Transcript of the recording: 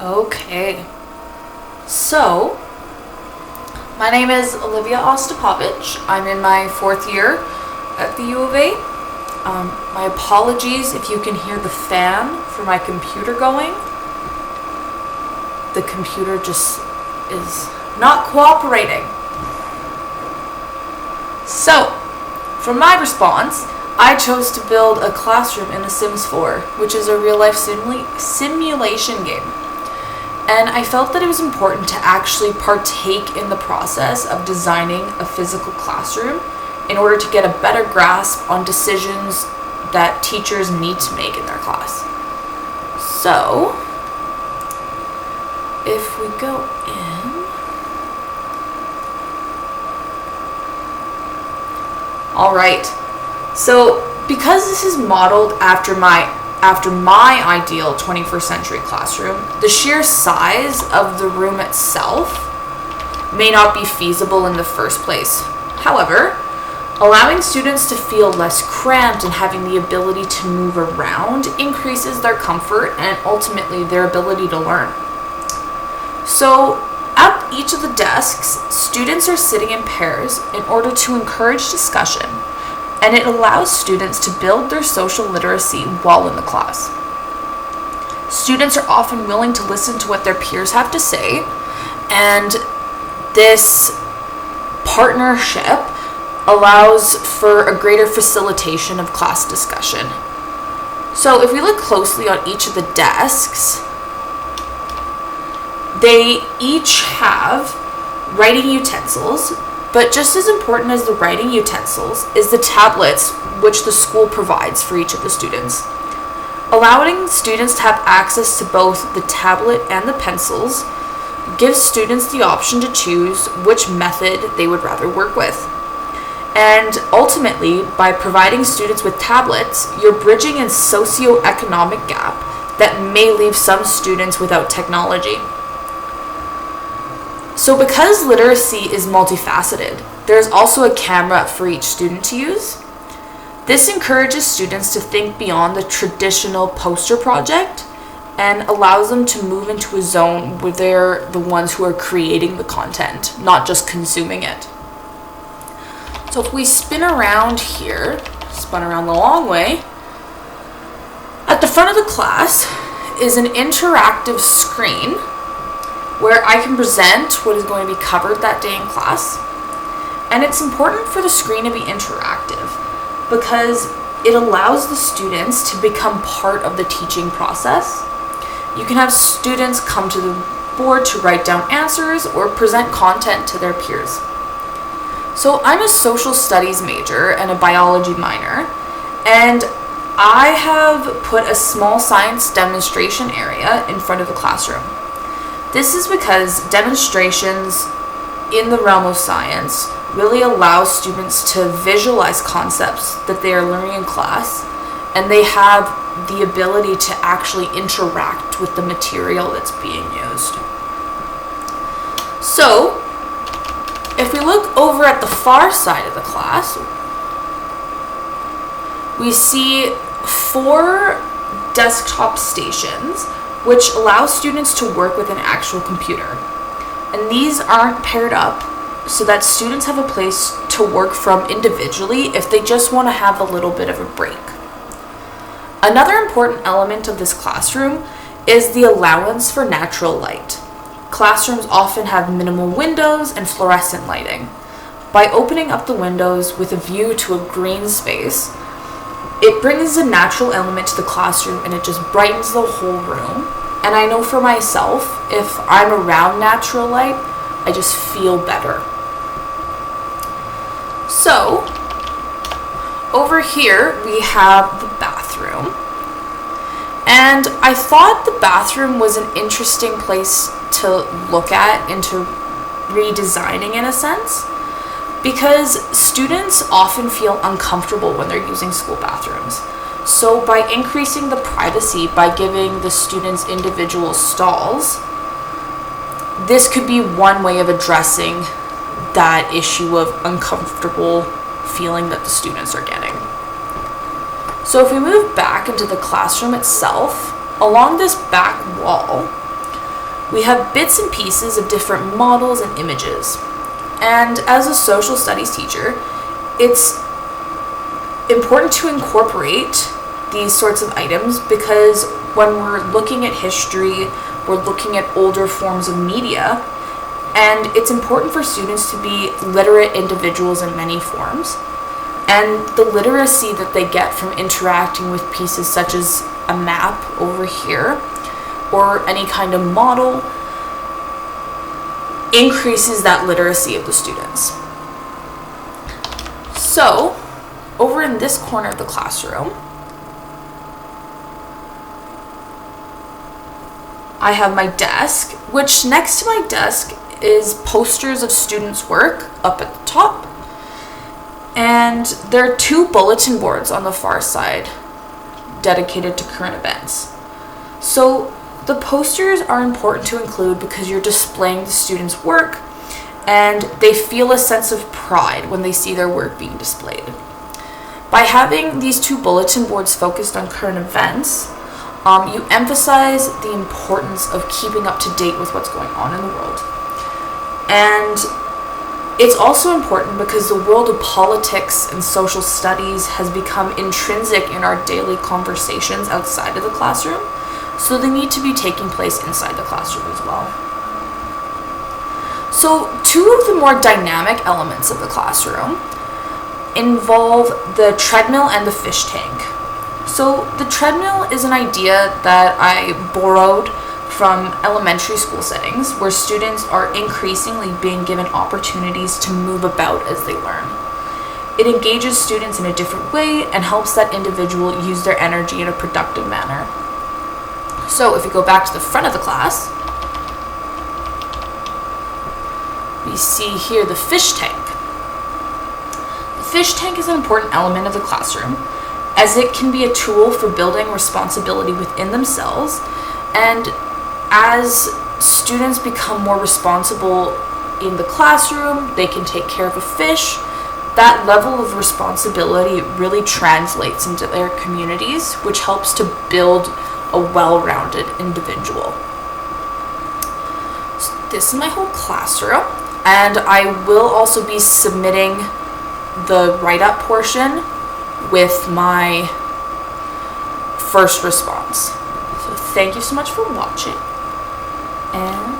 Okay, so my name is Olivia Ostapovich. I'm in my fourth year at the U of A. My apologies if you can hear the fan for my computer going. The computer just is not cooperating. So, for my response, I chose to build a classroom in The Sims 4, which is a real-life simulation game. And I felt that it was important to actually partake in the process of designing a physical classroom in order to get a better grasp on decisions that teachers need to make in their class. So, if we go in, all right. So, because this is modeled after my ideal 21st century classroom, the sheer size of the room itself may not be feasible in the first place. However, allowing students to feel less cramped and having the ability to move around increases their comfort and ultimately their ability to learn. So, at each of the desks, students are sitting in pairs in order to encourage discussion, and it allows students to build their social literacy while in the class. Students are often willing to listen to what their peers have to say, and this partnership allows for a greater facilitation of class discussion. So if we look closely on each of the desks, they each have writing utensils, but just as important as the writing utensils is the tablets which the school provides for each of the students. Allowing students to have access to both the tablet and the pencils gives students the option to choose which method they would rather work with. And ultimately, by providing students with tablets, you're bridging a socioeconomic gap that may leave some students without technology. So because literacy is multifaceted, there's also a camera for each student to use. This encourages students to think beyond the traditional poster project and allows them to move into a zone where they're the ones who are creating the content, not just consuming it. So if we spin around here, spun around the long way, at the front of the class is an interactive screen where I can present what is going to be covered that day in class. And it's important for the screen to be interactive because it allows the students to become part of the teaching process. You can have students come to the board to write down answers or present content to their peers. So I'm a social studies major and a biology minor, and I have put a small science demonstration area in front of the classroom. This is because demonstrations in the realm of science really allow students to visualize concepts that they are learning in class, and they have the ability to actually interact with the material that's being used. So, if we look over at the far side of the class, we see 4 desktop stations which allows students to work with an actual computer. And these aren't paired up so that students have a place to work from individually if they just want to have a little bit of a break. Another important element of this classroom is the allowance for natural light. Classrooms often have minimal windows and fluorescent lighting. By opening up the windows with a view to a green space, it brings a natural element to the classroom and it just brightens the whole room. And I know for myself, if I'm around natural light, I just feel better. So, over here we have the bathroom. And I thought the bathroom was an interesting place to look at and to redesigning in a sense, because students often feel uncomfortable when they're using school bathrooms. So by increasing the privacy by giving the students individual stalls, this could be one way of addressing that issue of uncomfortable feeling that the students are getting. So if we move back into the classroom itself, along this back wall, We have bits and pieces of different models and images. And as a social studies teacher, it's important to incorporate these sorts of items because when we're looking at history, we're looking at older forms of media, and it's important for students to be literate individuals in many forms. And the literacy that they get from interacting with pieces such as a map over here or any kind of model increases that literacy of the students. So, over in this corner of the classroom, I have my desk, which next to my desk is posters of students' work up at the top. And there are 2 bulletin boards on the far side dedicated to current events. So the posters are important to include because you're displaying the students' work and they feel a sense of pride when they see their work being displayed. By having these 2 bulletin boards focused on current events, you emphasize the importance of keeping up to date with what's going on in the world. And it's also important because the world of politics and social studies has become intrinsic in our daily conversations outside of the classroom, so they need to be taking place inside the classroom as well. So 2 of the more dynamic elements of the classroom involve the treadmill and the fish tank. So the treadmill is an idea that I borrowed from elementary school settings where students are increasingly being given opportunities to move about as they learn. It engages students in a different way and helps that individual use their energy in a productive manner. So if we go back to the front of the class, we see here the fish tank. The fish tank is an important element of the classroom as it can be a tool for building responsibility within themselves, and as students become more responsible in the classroom, they can take care of a fish. That level of responsibility really translates into their communities, which helps to build a well-rounded individual. So this is my whole classroom, and I will also be submitting the write-up portion with my first response. So thank you so much for watching, and